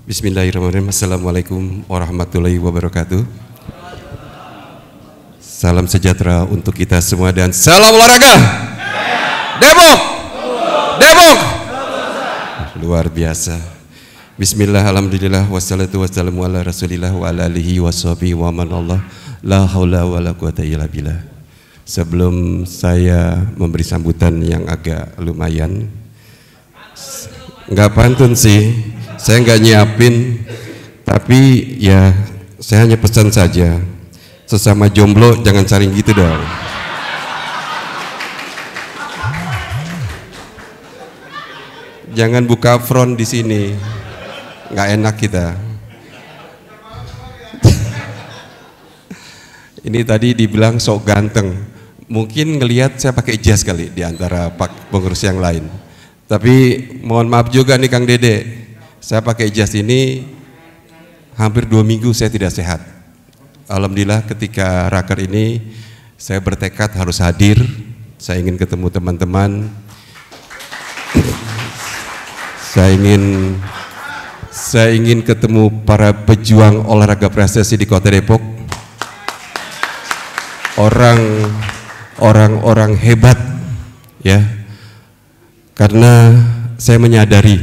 Bismillahirrahmanirrahim. Assalamualaikum warahmatullahi wabarakatuh. Salam sejahtera untuk kita semua dan salam olahraga. Depok, Depok. Luar biasa. Bismillah, alhamdulillah, wassalatu wassalamu ala rasulillah wa ala alihi washabihi wa man Allah. La haula wa la quwata illa billah. Sebelum saya memberi sambutan yang agak lumayan, nggak pantun sih, saya nggak nyiapin, tapi ya saya hanya pesan saja, sesama jomblo jangan saling gitu dong. Jangan buka front di sini, nggak enak kita. Ini tadi dibilang sok ganteng, mungkin ngelihat saya pakai jas kali di antara pengurus yang lain. Tapi mohon maaf juga nih Kang Dede, saya pakai jas ini hampir 2 minggu saya tidak sehat. Alhamdulillah ketika raker ini saya bertekad harus hadir, saya ingin ketemu teman-teman, saya ingin ketemu para pejuang olahraga prestasi di Kota Depok, orang-orang hebat ya. Karena saya menyadari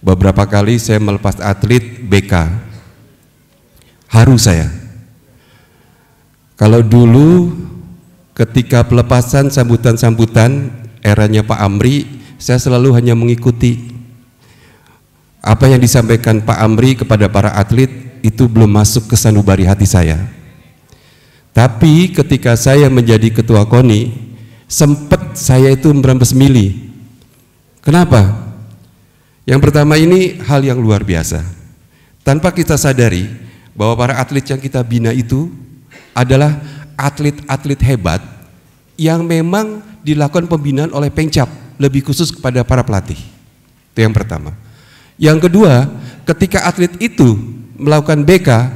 beberapa kali saya melepas atlet BK, haru saya. Kalau dulu ketika pelepasan sambutan-sambutan eranya Pak Amri, saya selalu hanya mengikuti apa yang disampaikan Pak Amri kepada para atlet, itu belum masuk ke sanubari hati saya. Tapi ketika saya menjadi ketua KONI, sempat saya itu merembes milih. Kenapa? Yang pertama, ini hal yang luar biasa. Tanpa kita sadari bahwa para atlet yang kita bina itu adalah atlet-atlet hebat yang memang dilakukan pembinaan oleh Pemcap, lebih khusus kepada para pelatih. Itu yang pertama. Yang kedua, ketika atlet itu melakukan BK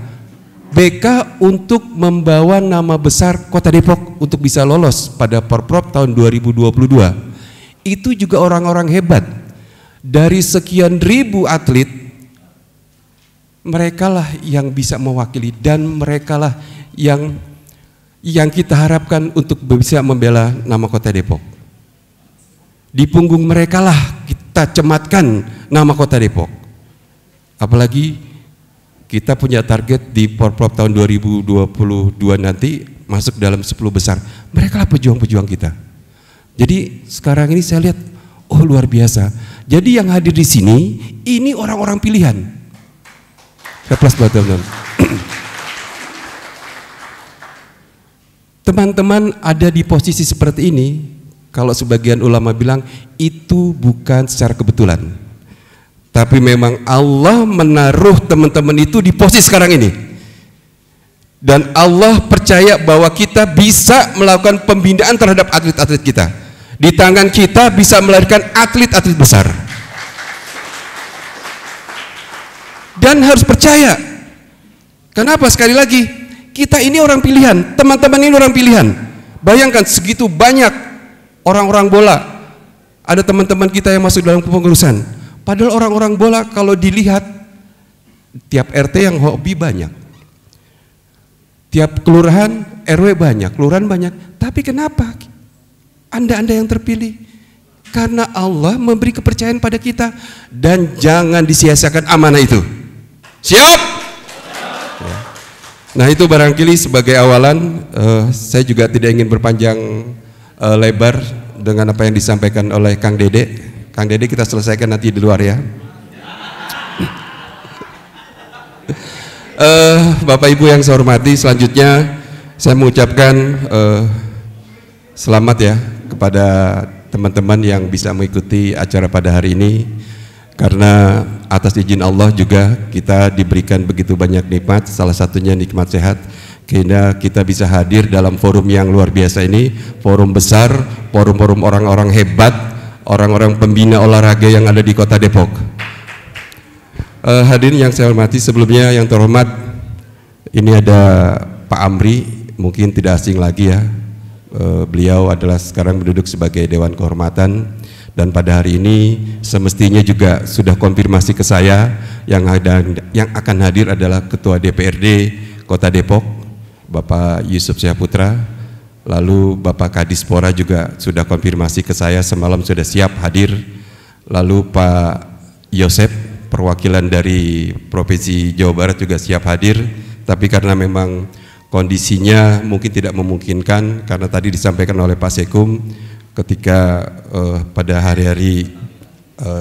untuk membawa nama besar Kota Depok untuk bisa lolos pada Porprov tahun 2022. Itu juga orang-orang hebat. Dari sekian ribu atlet, merekalah yang bisa mewakili dan merekalah yang kita harapkan untuk bisa membela nama Kota Depok. Di punggung merekalah kita cematkan nama Kota Depok. Apalagi kita punya target di Porprov tahun 2022 nanti masuk dalam 10 besar. Merekalah pejuang-pejuang kita. Jadi sekarang ini saya lihat, oh luar biasa. Jadi yang hadir di sini ini orang-orang pilihan. Saya plus buat teman-teman. Teman-teman ada di posisi seperti ini, kalau sebagian ulama bilang itu bukan secara kebetulan. Tapi memang Allah menaruh teman-teman itu di posisi sekarang ini. Dan Allah percaya bahwa kita bisa melakukan pembinaan terhadap atlet-atlet kita. Di tangan kita bisa melahirkan atlet-atlet besar. Dan harus percaya. Kenapa? Sekali lagi, kita ini orang pilihan, teman-teman ini orang pilihan. Bayangkan segitu banyak orang-orang bola. Ada teman-teman kita yang masuk dalam kepengurusan. Padahal orang-orang bola kalau dilihat, tiap RT yang hobi banyak. Tiap kelurahan, RW banyak, kelurahan banyak. Tapi kenapa Anda yang terpilih? Karena Allah memberi kepercayaan pada kita. Dan jangan disia-siakan amanah itu. Siap? Ya. Nah itu barangkali sebagai awalan. Saya juga tidak ingin berpanjang lebar dengan apa yang disampaikan oleh Kang Dede. Kang Dede kita selesaikan nanti di luar ya. Bapak Ibu yang saya hormati, selanjutnya saya mengucapkan selamat ya kepada teman-teman yang bisa mengikuti acara pada hari ini, karena atas izin Allah juga kita diberikan begitu banyak nikmat, salah satunya nikmat sehat, sehingga kita bisa hadir dalam forum yang luar biasa ini, forum besar, forum-forum orang-orang hebat, orang-orang pembina olahraga yang ada di Kota Depok. Hadirin yang saya hormati, sebelumnya yang terhormat, ini ada Pak Amri, mungkin tidak asing lagi ya. Beliau adalah sekarang duduk sebagai Dewan Kehormatan Dan pada hari ini semestinya juga sudah konfirmasi ke saya, yang akan hadir adalah Ketua DPRD Kota Depok, Bapak Yusuf Syaputra, lalu Bapak Kadispora juga sudah konfirmasi ke saya semalam sudah siap hadir, lalu Pak Yosep perwakilan dari Provinsi Jawa Barat juga siap hadir, tapi karena memang kondisinya mungkin tidak memungkinkan, karena tadi disampaikan oleh Pak Sekum, ketika pada hari-hari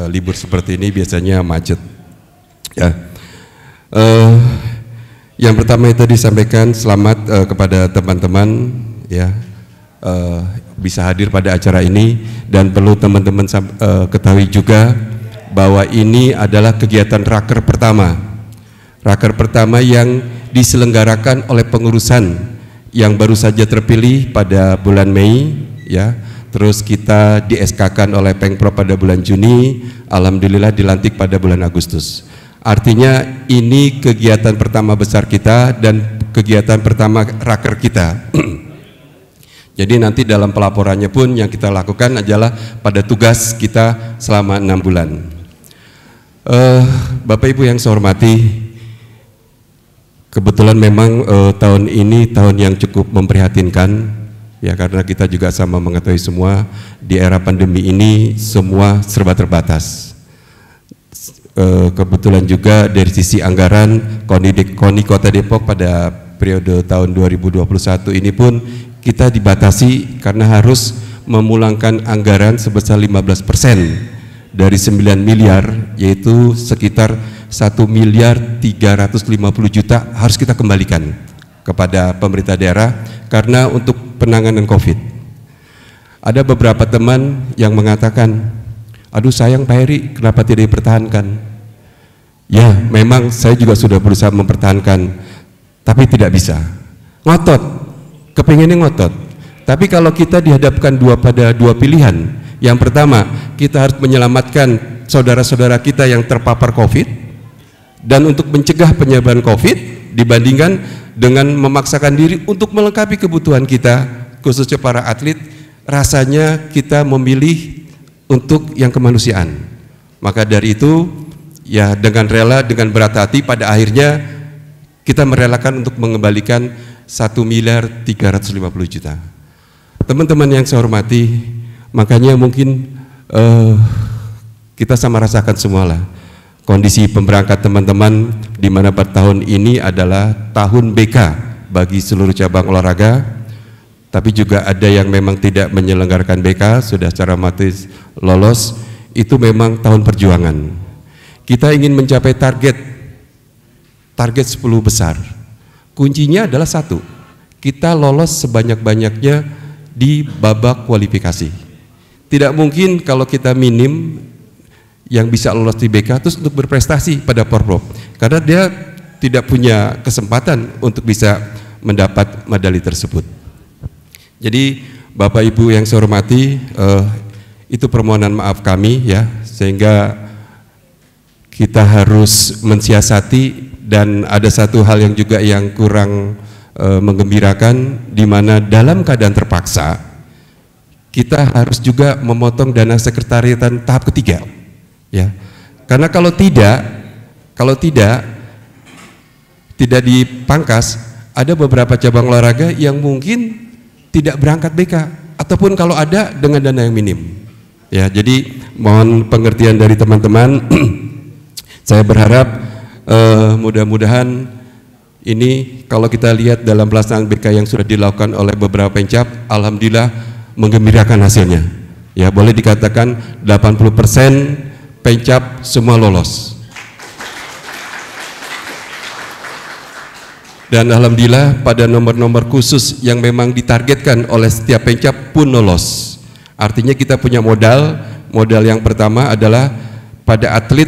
libur seperti ini biasanya macet. Ya, yang pertama itu disampaikan selamat kepada teman-teman ya bisa hadir pada acara ini, dan perlu teman-teman ketahui juga bahwa ini adalah kegiatan raker pertama yang diselenggarakan oleh pengurusan yang baru saja terpilih pada bulan Mei ya. Terus kita di SK-kan oleh Pengprov pada bulan Juni, alhamdulillah dilantik pada bulan Agustus. Artinya ini kegiatan pertama besar kita dan kegiatan pertama raker kita. Jadi nanti dalam pelaporannya pun yang kita lakukan adalah pada tugas kita selama 6 bulan. Bapak Ibu yang saya hormati, kebetulan memang tahun ini tahun yang cukup memprihatinkan. Ya, karena kita juga sama mengetahui semua di era pandemi ini semua serba terbatas. Kebetulan juga dari sisi anggaran KONI Kota Depok pada periode tahun 2021 ini pun kita dibatasi karena harus memulangkan anggaran sebesar 15% dari 9 miliar, yaitu sekitar 1.350 miliar harus kita kembalikan kepada pemerintah daerah karena untuk penanganan COVID. Ada beberapa teman yang mengatakan, aduh sayang Pak Heri, kenapa tidak dipertahankan? Ya, memang saya juga sudah berusaha mempertahankan, tapi tidak bisa. Ngotot, kepinginnya ngotot. Tapi kalau kita dihadapkan pada dua pilihan, yang pertama kita harus menyelamatkan saudara-saudara kita yang terpapar COVID, dan untuk mencegah penyebaran COVID dibandingkan dengan memaksakan diri untuk melengkapi kebutuhan kita, khususnya para atlet, rasanya kita memilih untuk yang kemanusiaan. Maka dari itu, ya dengan rela, dengan berat hati, pada akhirnya kita merelakan untuk mengembalikan 1.350 miliar. Teman-teman yang saya hormati, makanya mungkin kita sama rasakan semualah kondisi pemberangkat teman-teman, di mana pada tahun ini adalah tahun BK bagi seluruh cabang olahraga, tapi juga ada yang memang tidak menyelenggarakan BK, sudah secara otomatis lolos. Itu memang tahun perjuangan. Kita ingin mencapai target 10 besar. Kuncinya adalah satu, kita lolos sebanyak-banyaknya di babak kualifikasi. Tidak mungkin kalau kita minim yang bisa lolos di BK terus untuk berprestasi pada Porprov, karena dia tidak punya kesempatan untuk bisa mendapat medali tersebut. Jadi Bapak Ibu yang saya hormati, itu permohonan maaf kami ya, sehingga kita harus mensiasati. Dan ada satu hal yang juga yang kurang menggembirakan, di mana dalam keadaan terpaksa kita harus juga memotong dana sekretariatan tahap ketiga. Ya, karena kalau tidak dipangkas, ada beberapa cabang olahraga yang mungkin tidak berangkat BK, ataupun kalau ada dengan dana yang minim. Ya, jadi mohon pengertian dari teman-teman. Saya berharap mudah-mudahan ini kalau kita lihat dalam pelaksanaan BK yang sudah dilakukan oleh beberapa pencap, alhamdulillah menggembirakan hasilnya. Ya, boleh dikatakan 80% pencap semua lolos. Dan alhamdulillah pada nomor-nomor khusus yang memang ditargetkan oleh setiap pencap pun lolos. Artinya kita punya modal yang pertama adalah pada atlet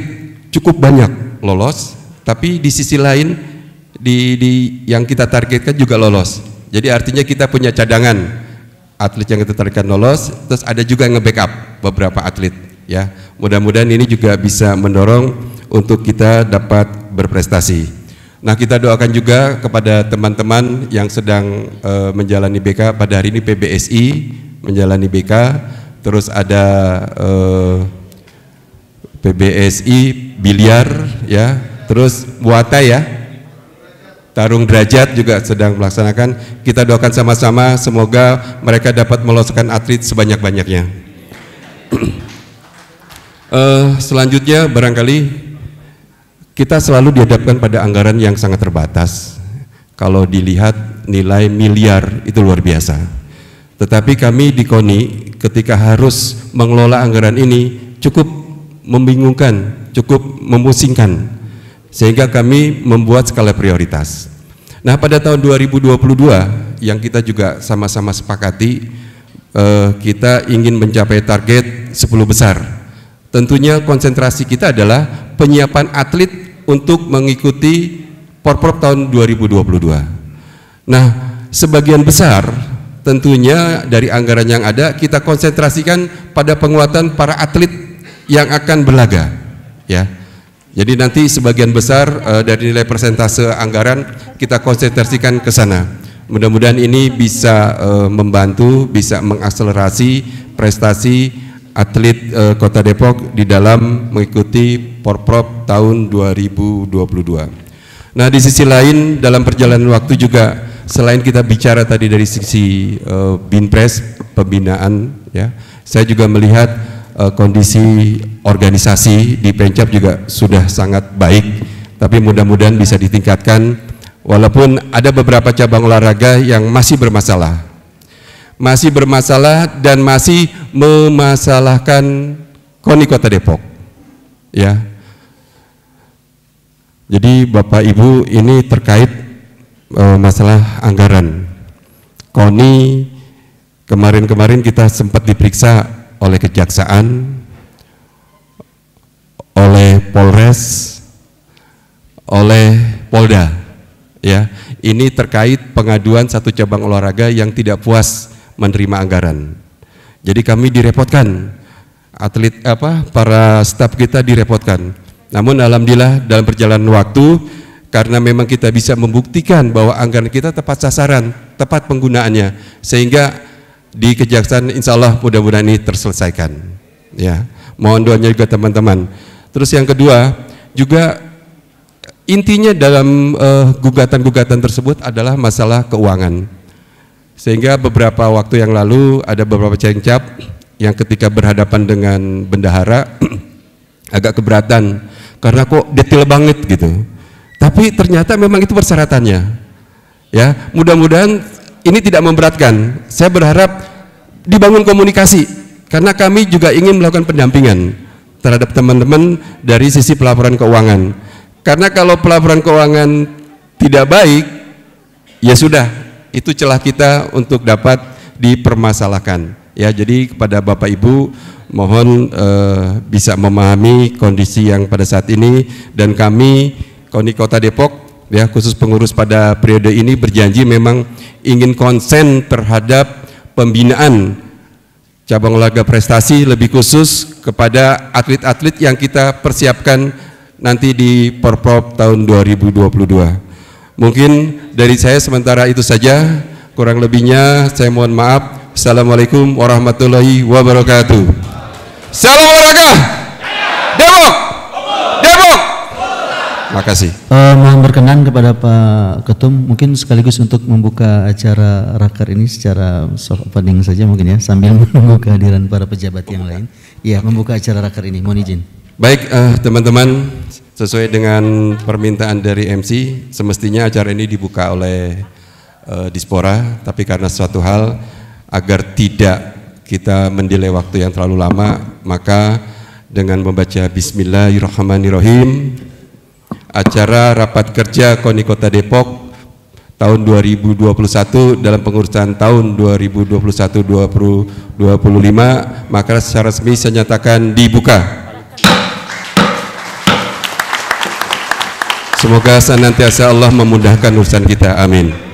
cukup banyak lolos, tapi di sisi lain yang kita targetkan juga lolos. Jadi artinya kita punya cadangan atlet yang kita targetkan lolos, terus ada juga yang nge-backup beberapa atlet. Ya, mudah-mudahan ini juga bisa mendorong untuk kita dapat berprestasi. Nah, kita doakan juga kepada teman-teman yang sedang menjalani BK pada hari ini, PBSI menjalani BK, terus ada PBSI biliar ya, terus Muay ya, tarung derajat juga sedang melaksanakan. Kita doakan sama-sama semoga mereka dapat meloloskan atlet sebanyak-banyaknya. Selanjutnya barangkali kita selalu dihadapkan pada anggaran yang sangat terbatas. Kalau dilihat nilai miliar itu luar biasa. Tetapi kami di KONI ketika harus mengelola anggaran ini cukup membingungkan, cukup memusingkan, sehingga kami membuat skala prioritas. Nah, pada tahun 2022 yang kita juga sama-sama sepakati, kita ingin mencapai target 10 besar. Tentunya konsentrasi kita adalah penyiapan atlet untuk mengikuti Porprov tahun 2022. Nah, sebagian besar tentunya dari anggaran yang ada kita konsentrasikan pada penguatan para atlet yang akan berlaga, ya. Jadi nanti sebagian besar dari nilai persentase anggaran kita konsentrasikan ke sana. Mudah-mudahan ini bisa membantu, bisa mengakselerasi prestasi atlet Kota Depok di dalam mengikuti Porprov tahun 2022. Nah, di sisi lain dalam perjalanan waktu juga selain kita bicara tadi dari sisi Binpres pembinaan, ya, saya juga melihat kondisi organisasi di Pencap juga sudah sangat baik, tapi mudah-mudahan bisa ditingkatkan walaupun ada beberapa cabang olahraga yang masih bermasalah dan masih memasalahkan KONI Kota Depok, ya. Jadi Bapak Ibu, ini terkait masalah anggaran. KONI kemarin-kemarin kita sempat diperiksa oleh Kejaksaan, oleh Polres, oleh Polda, ya. Ini terkait pengaduan satu cabang olahraga yang tidak puas menerima anggaran. Jadi kami direpotkan, atlet para staf kita direpotkan. Namun alhamdulillah dalam perjalanan waktu, karena memang kita bisa membuktikan bahwa anggaran kita tepat sasaran, tepat penggunaannya, sehingga di Kejaksaan insya Allah mudah-mudahan ini terselesaikan, ya. Mohon doanya juga teman-teman. Terus yang kedua juga intinya dalam gugatan-gugatan tersebut adalah masalah keuangan, sehingga beberapa waktu yang lalu ada beberapa cengcap yang ketika berhadapan dengan bendahara agak keberatan karena kok detail banget gitu. Tapi ternyata memang itu persyaratannya. Ya, mudah-mudahan ini tidak memberatkan. Saya berharap dibangun komunikasi karena kami juga ingin melakukan pendampingan terhadap teman-teman dari sisi pelaporan keuangan. Karena kalau pelaporan keuangan tidak baik, ya sudah, itu celah kita untuk dapat dipermasalahkan. Ya, jadi kepada Bapak Ibu mohon bisa memahami kondisi yang pada saat ini, dan kami KONI Kota Depok, ya, khusus pengurus pada periode ini berjanji memang ingin konsen terhadap pembinaan cabang olahraga prestasi, lebih khusus kepada atlet-atlet yang kita persiapkan nanti di Porprov tahun 2022. Mungkin dari saya sementara itu saja, kurang lebihnya saya mohon maaf. Assalamualaikum warahmatullahi wabarakatuh. Salam olahraga Depok, Depok. Makasih. Mohon berkenan kepada Pak Ketum, mungkin sekaligus untuk membuka acara raker ini secara soft opening saja mungkin ya, sambil menunggu kehadiran para pejabat yang lain. Ya, membuka acara raker ini, mohon izin. Baik, teman-teman, sesuai dengan permintaan dari MC, semestinya acara ini dibuka oleh Dispora, tapi karena suatu hal agar tidak kita mendelay waktu yang terlalu lama, maka dengan membaca Bismillahirrahmanirrahim, acara rapat kerja KONI Kota Depok tahun 2021 dalam pengurusan tahun 2021-2025 maka secara resmi saya nyatakan dibuka. Semoga senantiasa Allah memudahkan urusan kita, amin.